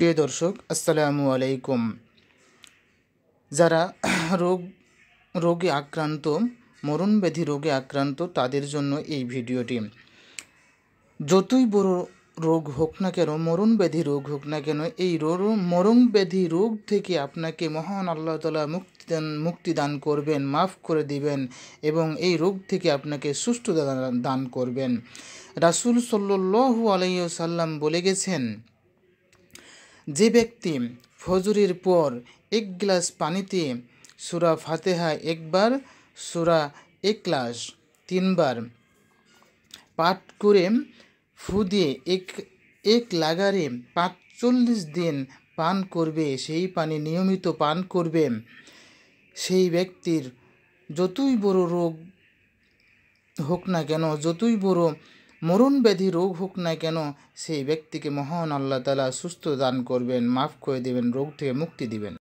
প্রিয় দর্শক, আসসালামু আলাইকুম। যারা রোগে আক্রান্ত, মরণব্যাধি রোগে আক্রান্ত, তাদের জন্য এই ভিডিওটি। যতই বড় রোগ হোক না কেন, মরণব্যাধি রোগ হোক না কেন, এই মরণব্যাধি রোগ থেকে আপনাকে মহান আল্লাহ তাআলা মুক্তি দান করবেন, মাফ করে দিবেন এবং এই রোগ থেকে আপনাকে সুস্থতা দান করবেন। রাসূল সাল্লাল্লাহু আলাইহি ওয়াসাল্লাম বলে গেছেন, যে ব্যক্তি ফজরের পর এক গ্লাস পানিতে সূরা ফাতিহা একবার, সূরা ইখলাস 3 বার পাঠ করে ফু দিয়ে এক লাগারে 45 দিন পান করবে, সেই পানি নিয়মিত পান করবে, সেই ব্যক্তির যতই বড় রোগ হোক না কেন, যতই বড় মরণব্যাধি রোগ হোক না কেন, সেই ব্যক্তিকে মহান আল্লাহ তাআলা সুস্থ দান করবেন, মাফ করে দেবেন, রোগ থেকে মুক্তি দিবেন।